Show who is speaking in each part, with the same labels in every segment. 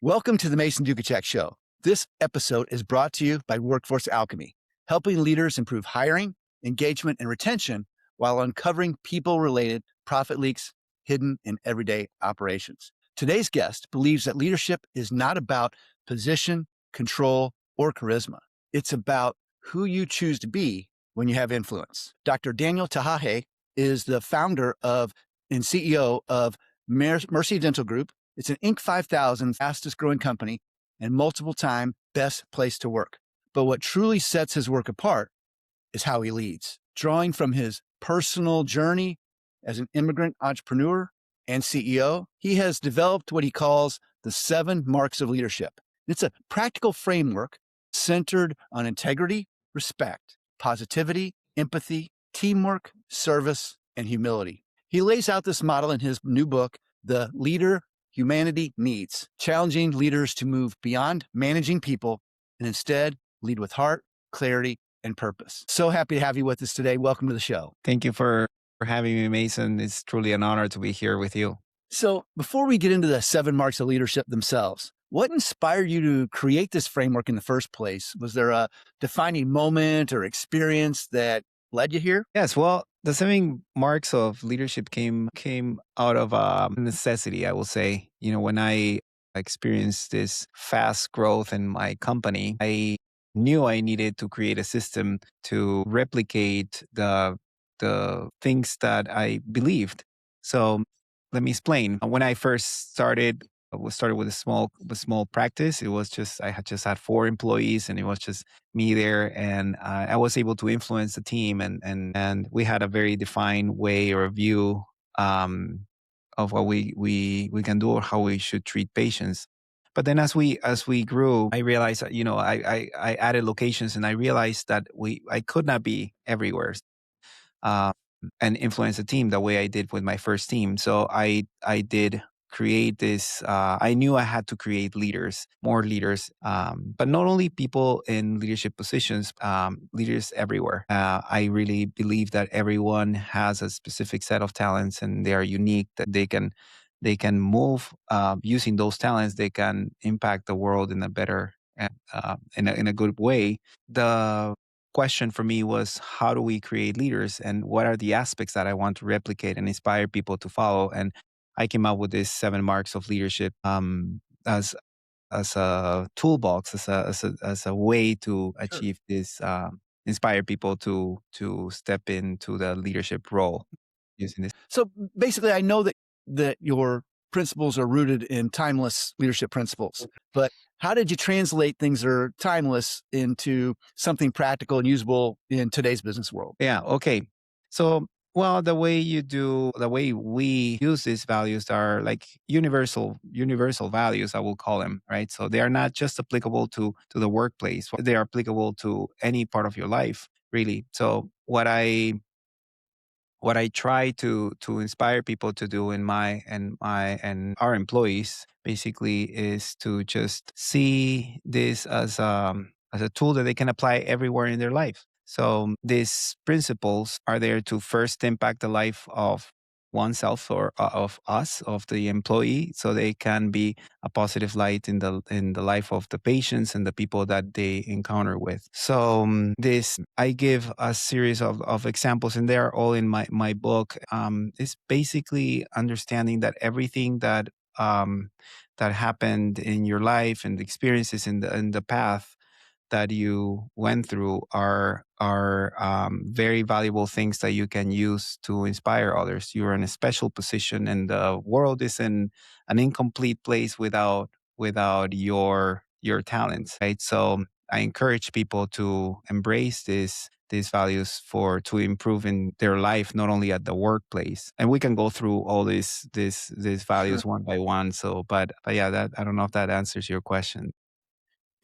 Speaker 1: Welcome to the Mason Dukacek Show. This episode is brought to you by Workforce Alchemy, helping leaders improve hiring, engagement, and retention while uncovering people-related profit leaks hidden in everyday operations. Today's guest believes that leadership is not about position, control, or charisma. It's about who you choose to be when you have influence. Dr. Daniel Tataje is the founder of and CEO of Mercy Dental Group. It's an Inc. 5000 fastest growing company and multiple time best place to work. But what truly sets his work apart is how he leads. Drawing from his personal journey as an immigrant entrepreneur and CEO, he has developed what he calls the 7 marks of leadership. It's a practical framework centered on integrity, respect, positivity, empathy, teamwork, service, and humility. He lays out this model in his new book, The Leader Humanity Needs, challenging leaders to move beyond managing people and instead lead with heart, clarity, and purpose. So happy to have you with us today. Welcome to the show.
Speaker 2: Thank you for having me, Mason. It's truly an honor to be here with you.
Speaker 1: So before we get into the 7 marks of leadership themselves, what inspired you to create this framework in the first place? Was there a defining moment or experience that led you here?
Speaker 2: Yes, well, the 7 marks of leadership came out of necessity, I will say. You know, when I experienced this fast growth in my company, I knew I needed to create a system to replicate the things that I believed. So let me explain. When I first started, I started with a small practice. It was just I had just had 4 employees, and it was just me there, and I was able to influence the team, and we had a very defined way or view of what we can do or how we should treat patients. But then as we grew, I realized that, I added locations, and I realized that I could not be everywhere. Uh, and influence the team the way I did with my first team. So I did create this. I knew I had to create leaders, more leaders, but not only people in leadership positions, leaders everywhere. I really believe that everyone has a specific set of talents, and they are unique. That they can move using those talents. They can impact the world in a better, in a good way. The question for me was, how do we create leaders, and what are the aspects that I want to replicate and inspire people to follow? And I came up with this 7 marks of leadership as a toolbox, as a way to achieve this, inspire people to step into the leadership role using this.
Speaker 1: So basically, I know that your principles are rooted in timeless leadership principles, but how did you translate things that are timeless into something practical and usable in today's business world?
Speaker 2: Yeah. Okay. So, well, the way we use these values are like universal values, I will call them, right? So they are not just applicable to the workplace. They are applicable to any part of your life, really. So what I try to inspire people to do in my and our employees basically is to just see this as a tool that they can apply everywhere in their life. So these principles are there to first impact the life of oneself or of us, of the employee, so they can be a positive light in the life of the patients and the people that they encounter with. So this I give a series of examples, and they are all in my book. It's basically understanding that everything that happened in your life and the experiences in the path that you went through are very valuable things that you can use to inspire others. You're in a special position, and the world is in an incomplete place without your talents, right? So I encourage people to embrace these values to improve in their life, not only at the workplace. And we can go through all these values
Speaker 1: Sure.
Speaker 2: one by one. So, but yeah, that I don't know if that answers your question.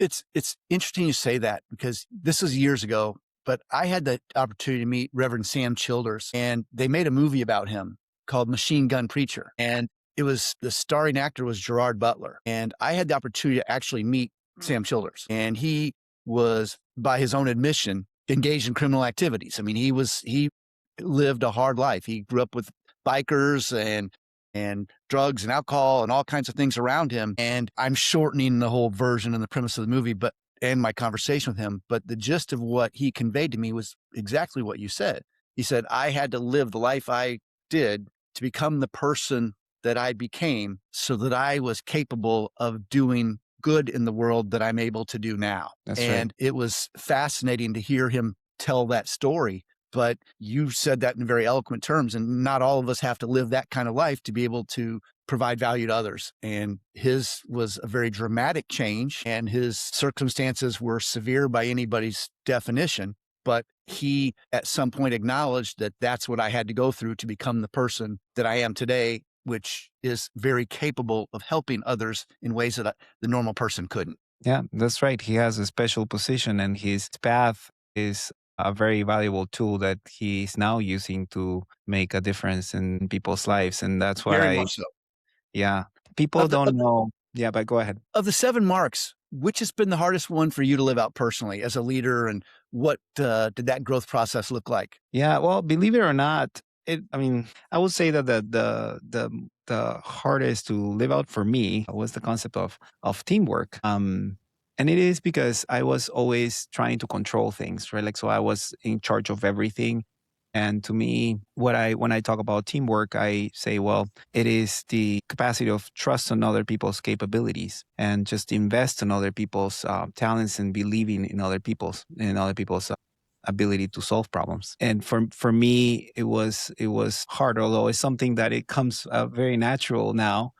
Speaker 1: It's interesting you say that because this was years ago, but I had the opportunity to meet Reverend Sam Childers, and they made a movie about him called Machine Gun Preacher. And the starring actor was Gerard Butler. And I had the opportunity to actually meet Sam Childers. And he was, by his own admission, engaged in criminal activities. I mean, he lived a hard life. He grew up with bikers and and drugs and alcohol and all kinds of things around him. And I'm shortening the whole version and the premise of the movie, but and my conversation with him. But the gist of what he conveyed to me was exactly what you said. He said, I had to live the life I did to become the person that I became so that I was capable of doing good in the world that I'm able to do now.
Speaker 2: That's right.
Speaker 1: And it was fascinating to hear him tell that story. But you said that in very eloquent terms, and not all of us have to live that kind of life to be able to provide value to others. And his was a very dramatic change, and his circumstances were severe by anybody's definition. But he, at some point, acknowledged that that's what I had to go through to become the person that I am today, which is very capable of helping others in ways that the normal person couldn't.
Speaker 2: Yeah, that's right. He has a special position, and his path is a very valuable tool that he's now using to make a difference in people's lives. And that's what
Speaker 1: Very
Speaker 2: I,
Speaker 1: much so.
Speaker 2: yeah, people
Speaker 1: Of the
Speaker 2: don't know. Yeah, but go ahead.
Speaker 1: of the 7 marks, which has been the hardest one for you to live out personally as a leader, and what did that growth process look like?
Speaker 2: Yeah, well, believe it or not, I mean, I would say that the hardest to live out for me was the concept of teamwork. And it is because I was always trying to control things, right? Like, so I was in charge of everything. And to me, when I talk about teamwork, I say, well, it is the capacity of trust on other people's capabilities and just invest in other people's talents and believing in other people's ability to solve problems. And for me, it was hard, although it's something that it comes very natural now,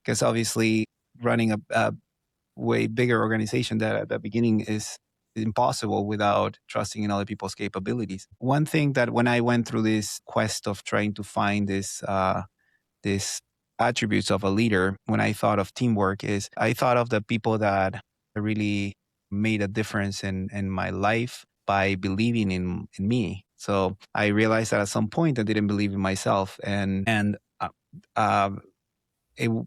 Speaker 2: because obviously running a way bigger organization that at the beginning is impossible without trusting in other people's capabilities. One thing that when I went through this quest of trying to find this attributes of a leader, when I thought of teamwork, is I thought of the people that really made a difference in my life by believing in me. So I realized that at some point I didn't believe in myself, and uh,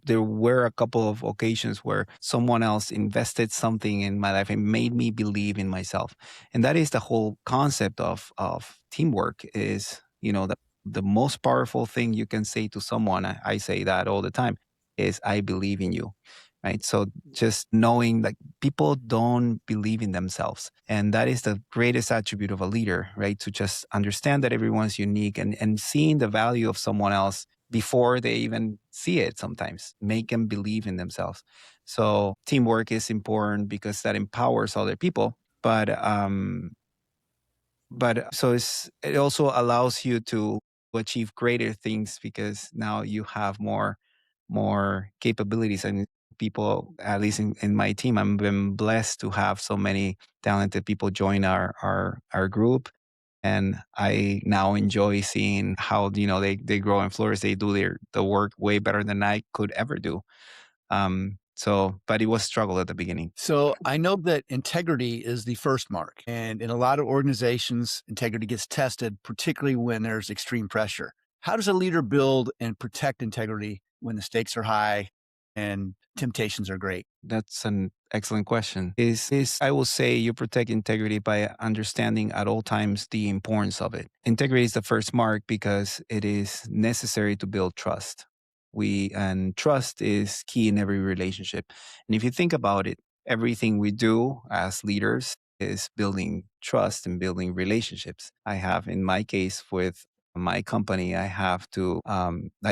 Speaker 2: there were a couple of occasions where someone else invested something in my life and made me believe in myself. And that is the whole concept of teamwork. Is, the most powerful thing you can say to someone, I say that all the time, is I believe in you. Right. So just knowing that people don't believe in themselves. And that is the greatest attribute of a leader, right? To just understand that everyone's unique, and seeing the value of someone else before they even see it sometimes, make them believe in themselves. So teamwork is important because that empowers other people. But so it also allows you to achieve greater things because now you have more capabilities. And people, at least in my team, I'm been blessed to have so many talented people join our group. And I now enjoy seeing how, they grow and flourish. They do the work way better than I could ever do. But it was struggle at the beginning.
Speaker 1: So I know that integrity is the first mark. And in a lot of organizations, integrity gets tested, particularly when there's extreme pressure. How does a leader build and protect integrity when the stakes are high and temptations are great?
Speaker 2: That's an excellent question. Is I will say you protect integrity by understanding at all times the importance of it. Integrity is the first mark because it is necessary to build trust. And trust is key in every relationship. And if you think about it, everything we do as leaders is building trust and building relationships. I have, in my case, with my company, I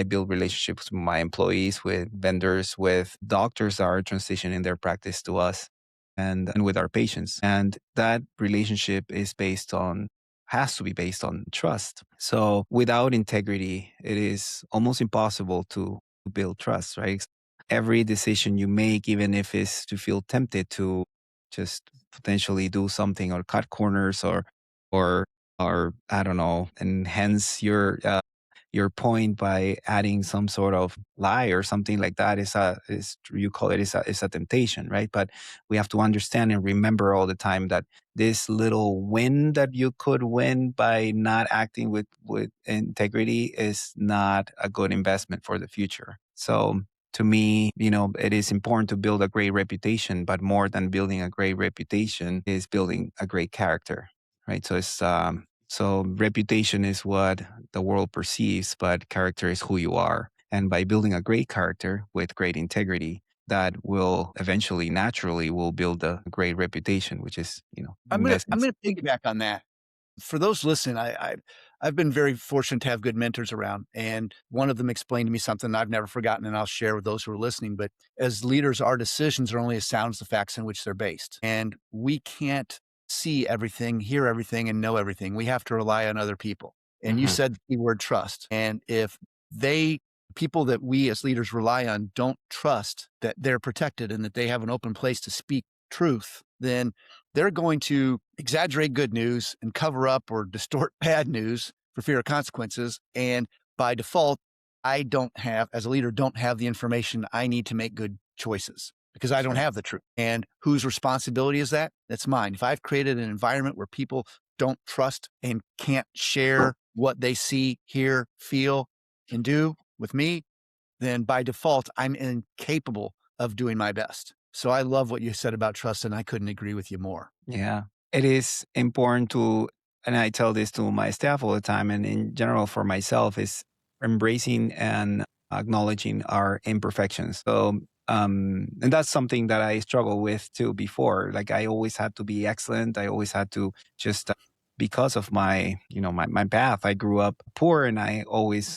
Speaker 2: build relationships with my employees, with vendors, with doctors that are transitioning their practice to us, and with our patients. And that relationship has to be based on trust. So without integrity, it is almost impossible to build trust, right? Every decision you make, even if it's to feel tempted to just potentially do something or cut corners or or I don't know, enhance your point by adding some sort of lie or something like that is you call it is a temptation, right? But we have to understand and remember all the time that this little win that you could win by not acting with integrity is not a good investment for the future. So to me, it is important to build a great reputation, but more than building a great reputation is building a great character, right? So reputation is what the world perceives, but character is who you are. And by building a great character with great integrity, that will eventually, naturally, will build a great reputation, which is,
Speaker 1: I'm
Speaker 2: in
Speaker 1: gonna I'm
Speaker 2: essence.
Speaker 1: gonna piggyback on that. For those listening, I've been very fortunate to have good mentors around, and one of them explained to me something I've never forgotten, and I'll share with those who are listening. But as leaders, our decisions are only as sound as the facts in which they're based, and we can't see everything, hear everything, and know everything. We have to rely on other people. And you
Speaker 2: Mhm.
Speaker 1: said the keyword trust, and if they people that we as leaders rely on don't trust that they're protected and that they have an open place to speak truth, then they're going to exaggerate good news and cover up or distort bad news for fear of consequences. And by default, I don't have, as a leader, don't have the information I need to make good choices because I
Speaker 2: That's
Speaker 1: don't
Speaker 2: right.
Speaker 1: have the truth. And whose responsibility is that? That's mine. If I've created an environment where people don't trust and can't share what they see, hear, feel, and do with me, then by default, I'm incapable of doing my best. So I love what you said about trust, and I couldn't agree with you more.
Speaker 2: Yeah. It is important to, and I tell this to my staff all the time, and in general for myself, is embracing and acknowledging our imperfections. So, and that's something that I struggle with too before. Like I always had to be excellent. I always had to just, because of my, my path, I grew up poor and I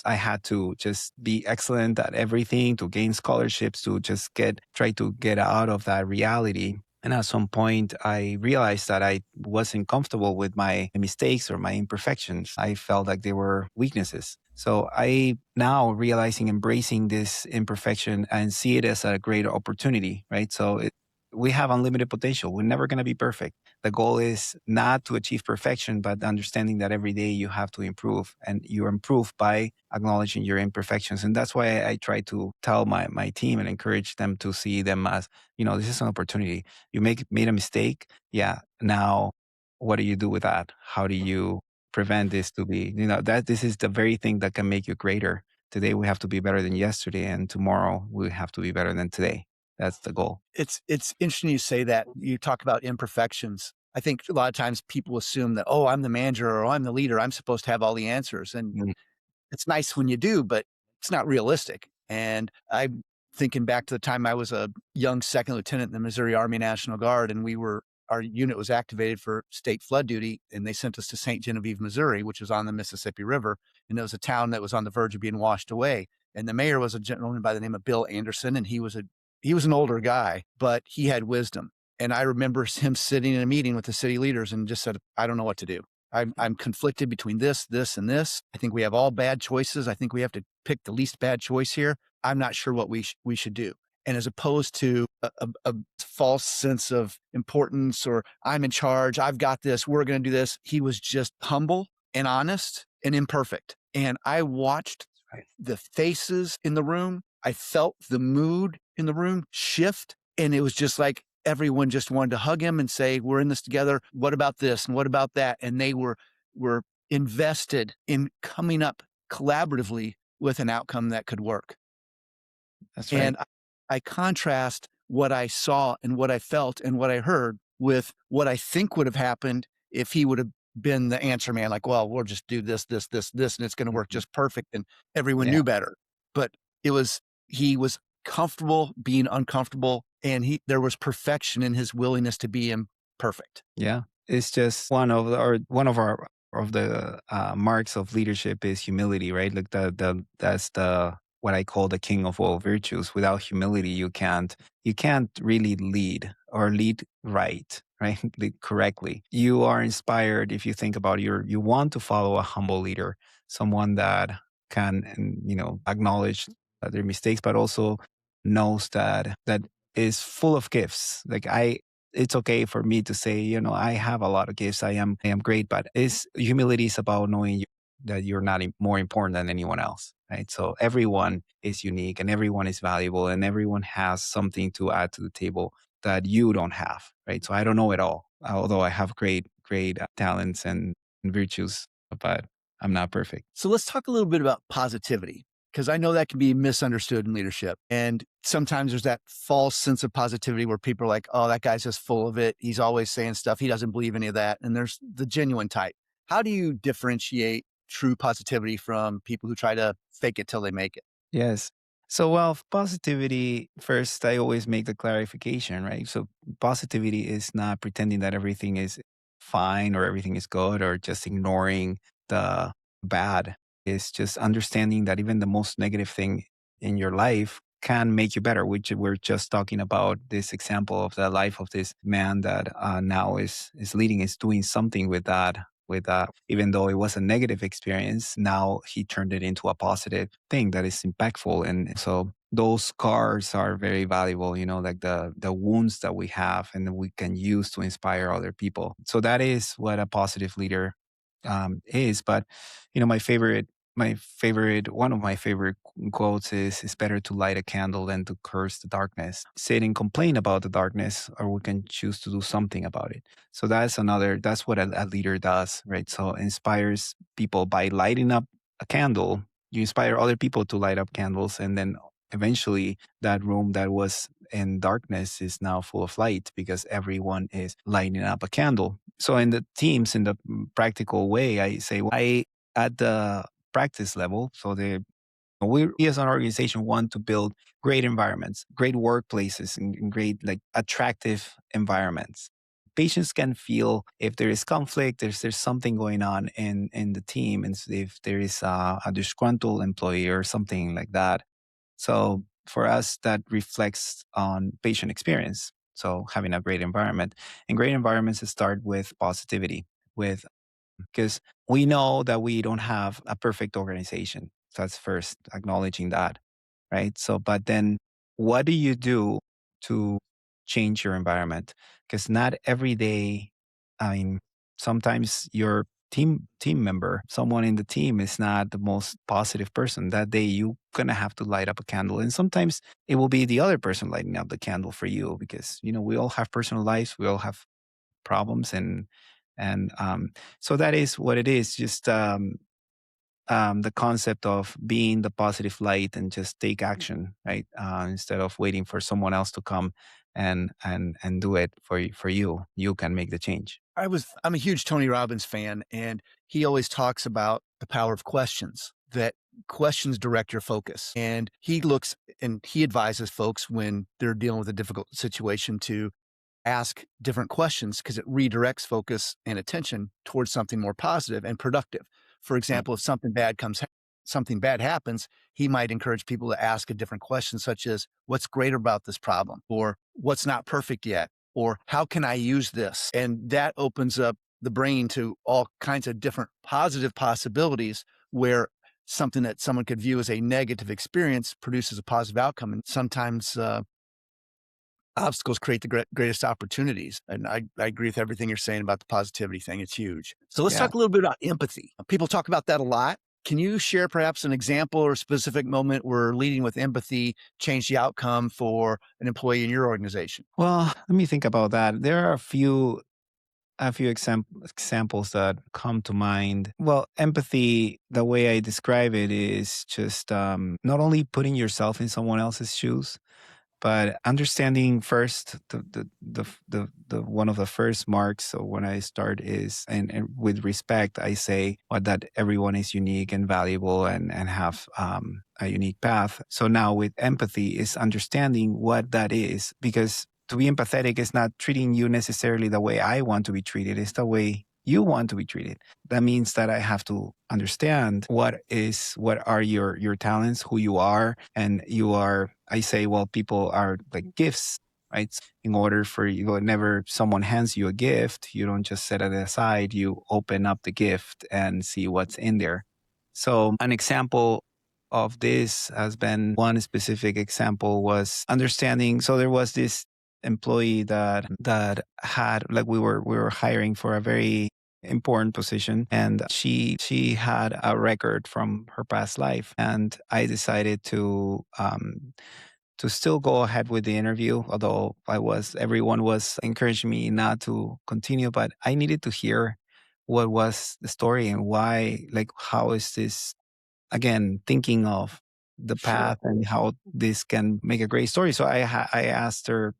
Speaker 2: had to just be excellent at everything to gain scholarships to just try to get out of that reality. And at some point, I realized that I wasn't comfortable with my mistakes or my imperfections. I felt like they were weaknesses. So I now realizing embracing this imperfection and see it as a great opportunity, right? We have unlimited potential. We're never going to be perfect. The goal is not to achieve perfection, but understanding that every day you have to improve and you improve by acknowledging your imperfections. And that's why I try to tell my team and encourage them to see them as, this is an opportunity. You made a mistake. Yeah. Now, what do you do with that? How do you prevent this to be, that this is the very thing that can make you greater. Today we have to be better than yesterday, and tomorrow we have to be better than today. That's the goal.
Speaker 1: It's interesting you say that. You talk about imperfections. I think a lot of times people assume that, oh, I'm the manager or I'm the leader. I'm supposed to have all the answers. And
Speaker 2: Mm.
Speaker 1: it's nice when you do, but it's not realistic. And I'm thinking back to the time I was a young second lieutenant in the Missouri Army National Guard, and our unit was activated for state flood duty, and they sent us to St. Genevieve, Missouri, which was on the Mississippi River. And it was a town that was on the verge of being washed away. And the mayor was a gentleman by the name of Bill Anderson, and he was an older guy, but he had wisdom. And I remember him sitting in a meeting with the city leaders and just said, I don't know what to do. I'm conflicted between this, and this. I think we have all bad choices. I think we have to pick the least bad choice here. I'm not sure what we should do. And as opposed to a false sense of importance or I'm in charge, I've got this, we're going to do this. He was just humble and honest and imperfect. And I watched
Speaker 2: Right.
Speaker 1: the faces in the room. I felt the mood in the room shift. And it was just like everyone just wanted to hug him and say, we're in this together. What about this? And what about that? And they were invested in coming up collaboratively with an outcome that could work.
Speaker 2: That's right.
Speaker 1: And I contrast what I saw and what I felt and what I heard with what I think would have happened if he would have been the answer man, like, well, we'll just do this, and it's going to work
Speaker 2: Mhm.
Speaker 1: just perfect. And everyone
Speaker 2: Yeah.
Speaker 1: knew better. But he was comfortable being uncomfortable, and there was perfection in his willingness to be imperfect.
Speaker 2: Yeah. It's just one of our of the marks of leadership is humility, right? Like that's the what I call the king of all virtues. Without humility, you can't really lead or lead right, right? Lead correctly. You are inspired if you think about you want to follow a humble leader, someone that can, acknowledge their mistakes, but also knows that is full of gifts. It's okay for me to say, I have a lot of gifts. I am great, but humility is about knowing that you're not more important than anyone else, right? So everyone is unique and everyone is valuable and everyone has something to add to the table that you don't have, right? So I don't know it all, although I have great talents and virtues, but I'm not perfect.
Speaker 1: So let's talk a little bit about positivity, because I know that can be misunderstood in leadership. And sometimes there's that false sense of positivity where people are like, oh, that guy's just full of it. He's always saying stuff. He doesn't believe any of that. And there's the genuine type. How do you differentiate true positivity from people who try to fake it till they make it?
Speaker 2: Yes. So, well, positivity, first, I always make the clarification, right? So, positivity is not pretending that everything is fine or everything is good or just ignoring the bad. It's just understanding that even the most negative thing in your life can make you better, which we're just talking about this example of the life of this man that now is leading, is doing something with even though it was a negative experience, now he turned it into a positive thing that is impactful. And so those scars are very valuable, like the wounds that we have and that we can use to inspire other people. So that is what a positive leader is. But one of my favorite quotes is, "It's better to light a candle than to curse the darkness." Sit and complain about the darkness, or we can choose to do something about it. So that's what a leader does, right? So inspires people by lighting up a candle. You inspire other people to light up candles, and then eventually that room that was in darkness is now full of light because everyone is lighting up a candle. So in the teams, in the practical way, I say, well, I at the practice level, so we as an organization want to build great environments, great workplaces, and great like attractive environments. Patients can feel if there is conflict, there's something going on in the team, and if there is a disgruntled employee or something like that. So for us, that reflects on patient experience. So having a great environment, and great environments start with positivity, with because we know that we don't have a perfect organization. So that's first acknowledging that, right? So, but then what do you do to change your environment? Because not every day, I mean, sometimes your team member, someone in the team is not the most positive person. That day you're gonna have to light up a candle. And sometimes it will be the other person lighting up the candle for you because we all have personal lives, we all have problems and so that is what it is, just the concept of being the positive light and just take action, right? Instead of waiting for someone else to come and do it for you. You can make the change.
Speaker 1: I'm a huge Tony Robbins fan, and he always talks about the power of questions, that questions direct your focus. And he looks and he advises folks when they're dealing with a difficult situation to ask different questions because it redirects focus and attention towards something more positive and productive. For
Speaker 2: Right.
Speaker 1: example, if something bad happens, he might encourage people to ask a different question, such as, "What's great about this problem?" or "What's not perfect yet?" or "How can I use this?" And that opens up the brain to all kinds of different positive possibilities where something that someone could view as a negative experience produces a positive outcome. And sometimes obstacles create the greatest opportunities. And I agree with everything you're saying about the positivity thing. It's huge. So let's
Speaker 2: Yeah.
Speaker 1: talk a little bit about empathy. People talk about that a lot. Can you share perhaps an example or a specific moment where leading with empathy changed the outcome for an employee in your organization?
Speaker 2: Well, let me think about that. There are a few examples that come to mind. Well, empathy, the way I describe it is just not only putting yourself in someone else's shoes, but understanding first the one of the first marks. So when I start is and with respect, I say that everyone is unique and valuable and have a unique path. So now with empathy is understanding what that is, because to be empathetic is not treating you necessarily the way I want to be treated. It's the way you want to be treated. That means that I have to understand what are your talents, who you are, and you are. I say, well, people are like gifts, right? In order for you, whenever someone hands you a gift, you don't just set it aside. You open up the gift and see what's in there. So an example of this has been, one specific example was understanding. So there was this employee that had, like, we were hiring for a very important position, and she had a record from her past life, and I decided to still go ahead with the interview, although everyone was encouraging me not to continue, but I needed to hear what was the story and why, like, how is this, again, thinking of the
Speaker 1: Sure.
Speaker 2: path and how this can make a great story. So I asked her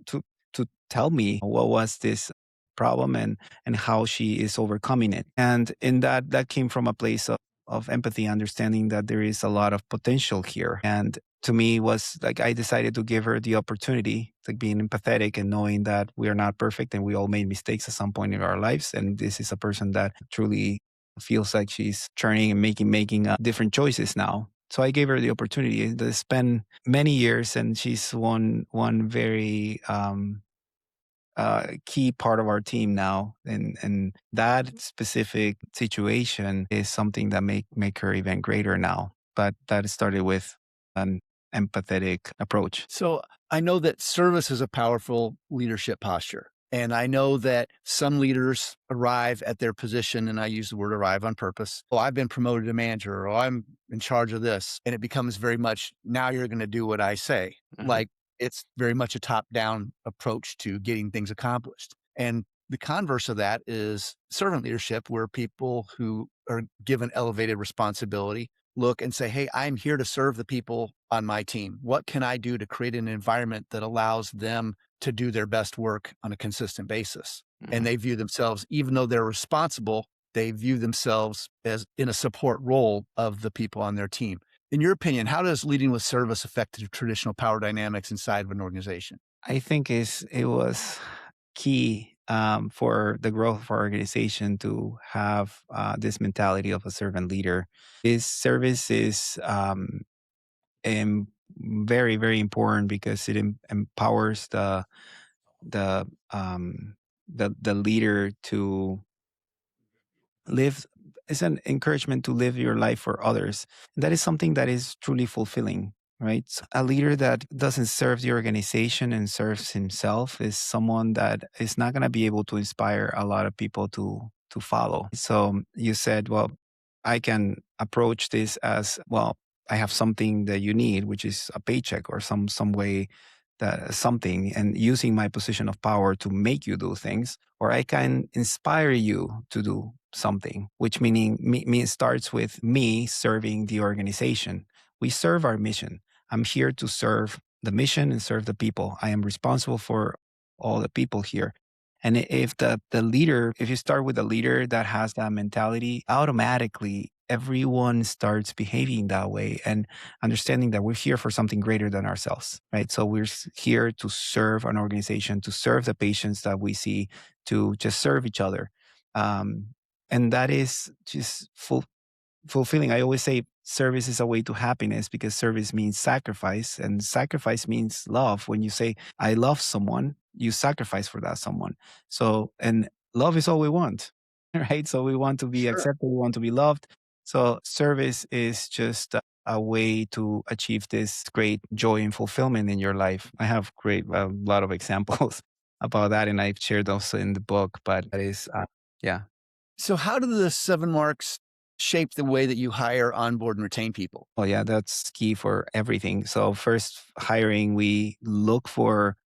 Speaker 2: to to tell me what was this problem and how she is overcoming it. And in that came from a place of of empathy, understanding that there is a lot of potential here. And to me was like I decided to give her the opportunity, like being empathetic and knowing that we are not perfect and we all made mistakes at some point in our lives. And this is a person that truly feels like she's turning and making different choices now. So I gave her the opportunity to spend many years, and she's one very key part of our team now. And that specific situation is something that make her even greater now. But that started with an empathetic approach.
Speaker 1: So I know that service is a powerful leadership posture. And I know that some leaders arrive at their position, and I use the word arrive on purpose. Oh, I've been promoted to manager, or I'm in charge of this. And it becomes very much, now you're going to do what I say.
Speaker 2: Mhm.
Speaker 1: Like it's very much a top down approach to getting things accomplished. And the converse of that is servant leadership, where people who are given elevated responsibility look and say, hey, I'm here to serve the people on my team. What can I do to create an environment that allows them to do their best work on a consistent basis? And
Speaker 2: Mhm.
Speaker 1: they view themselves, even though they're responsible, they view themselves as in a support role of the people on their team. In your opinion, how does leading with service affect the traditional power dynamics inside of an organization?
Speaker 2: I think it was key for the growth of our organization to have this mentality of a servant leader. This service is very very important because it empowers the the leader to live. It's an encouragement to live your life for others. And that is something that is truly fulfilling, right? A leader that doesn't serve the organization and serves himself is someone that is not going to be able to inspire a lot of people to follow. So you said, well, I can approach this as, well, I have something that you need, which is a paycheck or some way that something, and using my position of power to make you do things, or I can inspire you to do something, which meaning me starts with me serving the organization. We serve our mission. I'm here to serve the mission and serve the people. I am responsible for all the people here. And if the leader, if you start with a leader that has that mentality, automatically everyone starts behaving that way and understanding that we're here for something greater than ourselves, right? So we're here to serve an organization, to serve the patients that we see, to just serve each other. Um, and that is just fulfilling. I always say service is a way to happiness because service means sacrifice, and sacrifice means love. When you say, I love someone, you sacrifice for that someone. So, and love is all we want, right? So we want to be
Speaker 1: Sure.
Speaker 2: accepted, we want to be loved. So service is just a way to achieve this great joy and fulfillment in your life. I have a lot of examples about that, and I've shared those in the book, but that is, yeah.
Speaker 1: So, how do the 7 marks shape the way that you hire, onboard, and retain people?
Speaker 2: Oh yeah, that's key for everything. So first hiring, we look for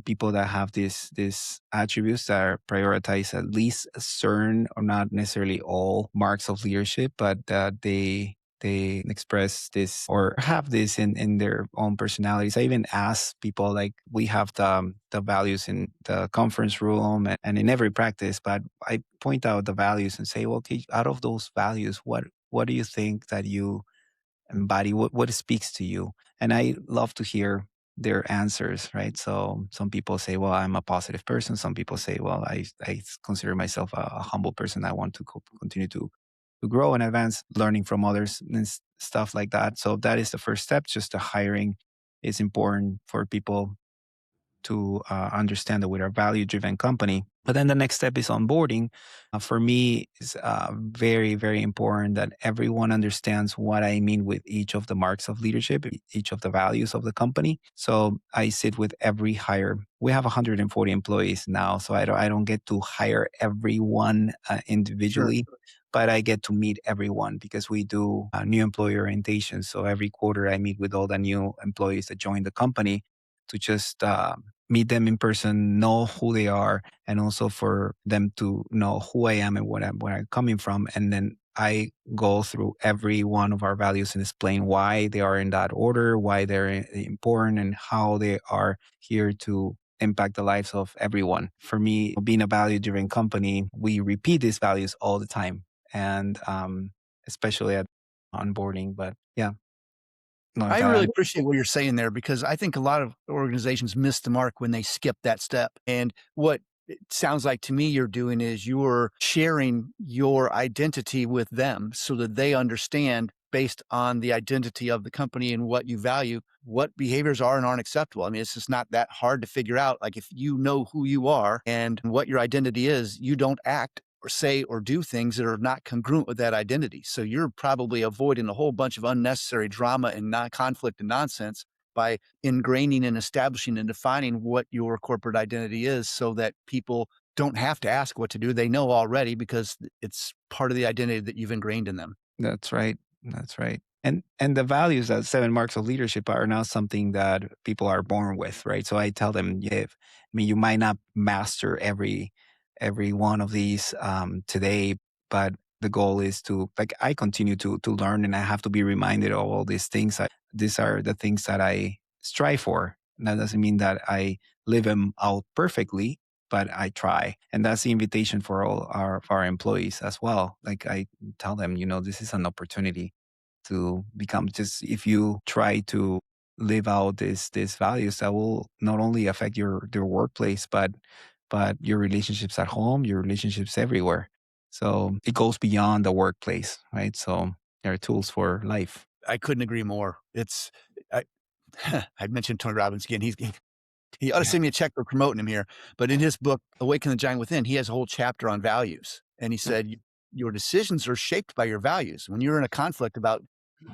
Speaker 2: people that have these attributes that are prioritize at least a certain or not necessarily all marks of leadership, but that they express this or have this in their own personalities. I even ask people, like, we have the values in the conference room and in every practice, but I point out the values and say, well, okay, out of those values, what do you think that you embody? What speaks to you? And I love to hear their answers, right? So some people say, well, I'm a positive person. Some people say, well, I consider myself a humble person. I want to continue to grow and advance, learning from others and stuff like that. So that is the first step. Just the hiring is important for people to understand that we're a value driven company. But then the next step is onboarding. For me, is very, very important that everyone understands what I mean with each of the marks of leadership, each of the values of the company. So I sit with every hire. We have 140 employees now, so I don't get to hire everyone
Speaker 1: Sure.
Speaker 2: individually, but I get to meet everyone because we do new employee orientation. So every quarter, I meet with all the new employees that join the company to just meet them in person, know who they are, and also for them to know who I am and where I'm coming from. And then I go through every one of our values and explain why they are in that order, why they're important, and how they are here to impact the lives of everyone. For me, being a value driven company, we repeat these values all the time. And especially at onboarding. But yeah, no,
Speaker 1: I
Speaker 2: that
Speaker 1: really appreciate what you're saying there because I think a lot of organizations miss the mark when they skip that step. And what it sounds like to me you're doing is you're sharing your identity with them so that they understand based on the identity of the company and what you value, what behaviors are and aren't acceptable. I mean, it's just not that hard to figure out. Like if you know who you are and what your identity is, you don't act or say or do things that are not congruent with that identity. So you're probably avoiding a whole bunch of unnecessary drama and conflict and nonsense by ingraining and establishing and defining what your corporate identity is so that people don't have to ask what to do. They know already because it's part of the identity that you've ingrained in them.
Speaker 2: That's right. That's right. And the values that 7 marks of leadership are not something that people are born with, right? So I tell them, if I mean, you might not master every one of these today, but the goal is to, like, I continue to learn, and I have to be reminded of all these things. These are the things that I strive for. And that doesn't mean that I live them out perfectly, but I try. And that's the invitation for all our employees as well. Like, I tell them, this is an opportunity to become, just if you try to live out these values, that will not only affect your workplace, but your relationships at home, your relationships everywhere. So it goes beyond the workplace, right? So there are tools for life.
Speaker 1: I couldn't agree more. I, I mentioned Tony Robbins again. He ought to
Speaker 2: Yeah.
Speaker 1: send me a check for promoting him here. But in his book, Awaken the Giant Within, he has a whole chapter on values. And he said, your decisions are shaped by your values. When you're in a conflict about,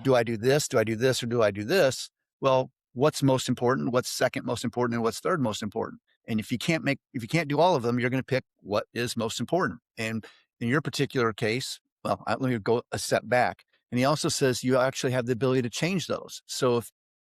Speaker 1: do I do this? Do I do this? Or do I do this? Well, what's most important? What's second most important? And what's third most important? And if you can't do all of them, you're going to pick what is most important. And in your particular case, well, let me go a step back. And he also says you actually have the ability to change those. So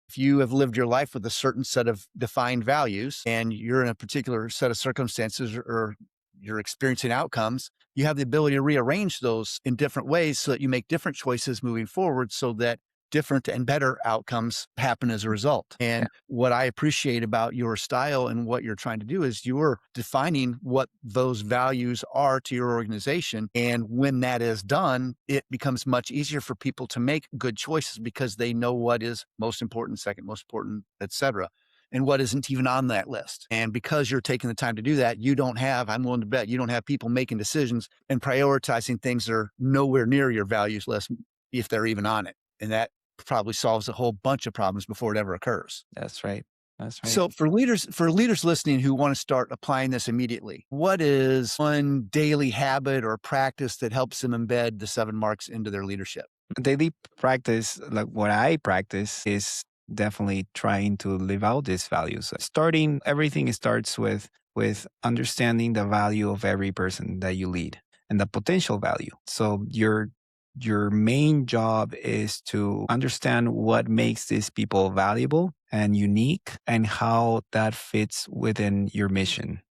Speaker 1: if you have lived your life with a certain set of defined values and you're in a particular set of circumstances or you're experiencing outcomes, you have the ability to rearrange those in different ways so that you make different choices moving forward so that different and better outcomes happen as a result.
Speaker 2: Yeah,
Speaker 1: And what I appreciate about your style and what you're trying to do is you're defining what those values are to your organization. And when that is done, it becomes much easier for people to make good choices because they know what is most important, second most important, et cetera, and what isn't even on that list. And because you're taking the time to do that, I'm willing to bet, you don't have people making decisions and prioritizing things that are nowhere near your values list if they're even on it. And that probably solves a whole bunch of problems before it ever occurs.
Speaker 2: that's right. That's right.
Speaker 1: So for leaders listening who want to start applying this immediately, what is one daily habit or practice that helps them embed the 7 marks into their leadership?
Speaker 2: Daily practice, like what I practice, is definitely trying to live out these values. Starting everything starts with understanding the value of every person that you lead and the potential value. So your main job is to understand what makes these people valuable and unique and how that fits within your mission.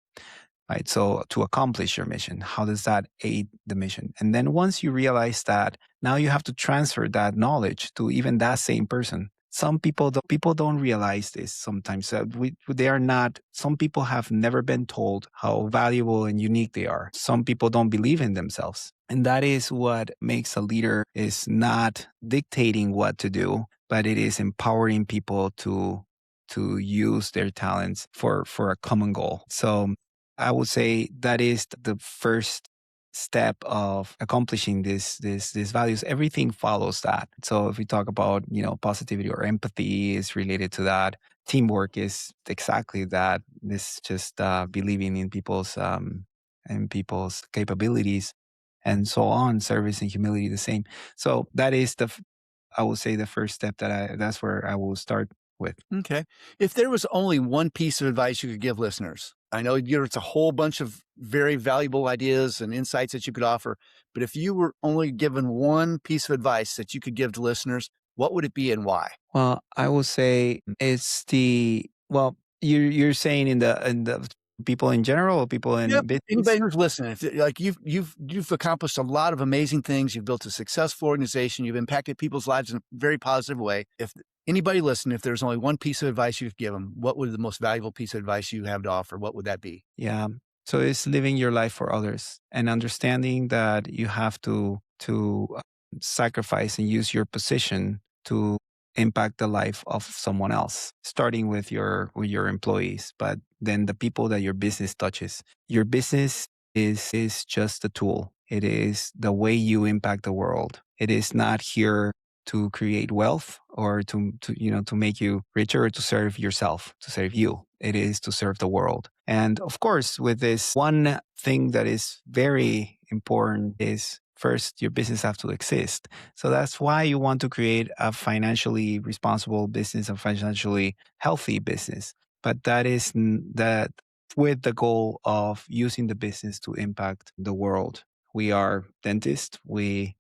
Speaker 2: Right. So to accomplish your mission, how does that aid the mission? And then once you realize that, now you have to transfer that knowledge to even that same person. Some people don't realize this sometimes. They are not, some people have never been told how valuable and unique they are. Some people don't believe in themselves. And that is what makes a leader, is not dictating what to do, but it is empowering people to use their talents for a common goal. So I would say that is the first step of accomplishing these values. Everything follows that. So if we talk about, positivity or empathy is related to that. Teamwork is exactly that. This just believing in people's capabilities, and so on. Service and humility, the same. So that is I would say the first step that's where I will start with.
Speaker 1: Okay. If there was only one piece of advice you could give listeners, I know it's a whole bunch of very valuable ideas and insights that you could offer, but if you were only given one piece of advice that you could give to listeners, what would it be and why?
Speaker 2: Well, I will say it's you're saying in the people in general, or people in
Speaker 1: Yep.
Speaker 2: business?
Speaker 1: Anybody who's listening, if like you've accomplished a lot of amazing things. You've built a successful organization. You've impacted people's lives in a very positive way. If anybody listening, if there's only one piece of advice you could give them, what would the most valuable piece of advice you have to offer? What would that be?
Speaker 2: Yeah. So it's living your life for others and understanding that you have to sacrifice and use your position to impact the life of someone else, starting with your employees, but then the people that your business touches. Your business is just a tool. It is the way you impact the world. It is not here to create wealth or to make you richer or to serve yourself, to serve you. It is to serve the world. And of course, with this, one thing that is very important is first your business have to exist. So that's why you want to create a financially responsible business, a financially healthy business. But that with the goal of using the business to impact the world. We are dentists. The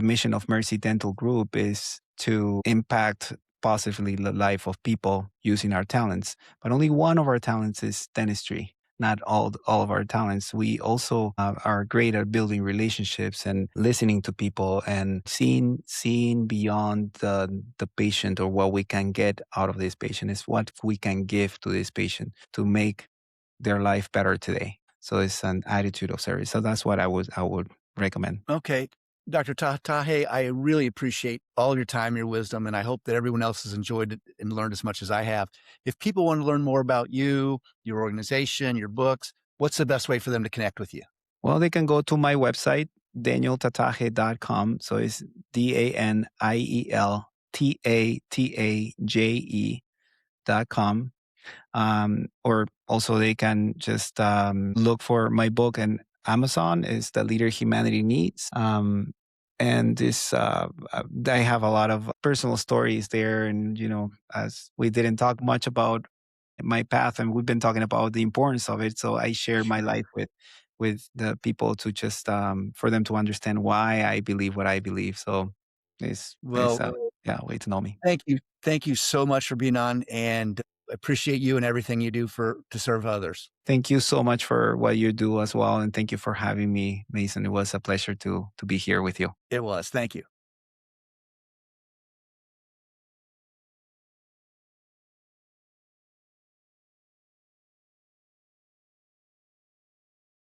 Speaker 2: mission of Mercy Dental Group is to impact positively the life of people using our talents. But only one of our talents is dentistry. Not all of our talents. We also are great at building relationships and listening to people and seeing beyond the patient or what we can get out of this patient is what we can give to this patient to make their life better today. So it's an attitude of service. So that's what I would recommend.
Speaker 1: Okay. Dr. Tataje, I really appreciate all your time, your wisdom, and I hope that everyone else has enjoyed it and learned as much as I have. If people want to learn more about you, your organization, your books, what's the best way for them to connect with you?
Speaker 2: Well, they can go to my website, danieltataje.com. So it's DanielTataje.com. Or also they can just look for my book and Amazon is The Leader Humanity Needs. And this, I have a lot of personal stories there. And, as we didn't talk much about my path and we've been talking about the importance of it. So I share my life with the people to just, for them to understand why I believe what I believe. So it's
Speaker 1: Well,
Speaker 2: yeah, way to know me.
Speaker 1: thank you. Thank you so much for being on and appreciate you and everything you do to serve others.
Speaker 2: Thank you so much for what you do as well. And thank you for having me, Mason. It was a pleasure to be here with you.
Speaker 1: It was. Thank you.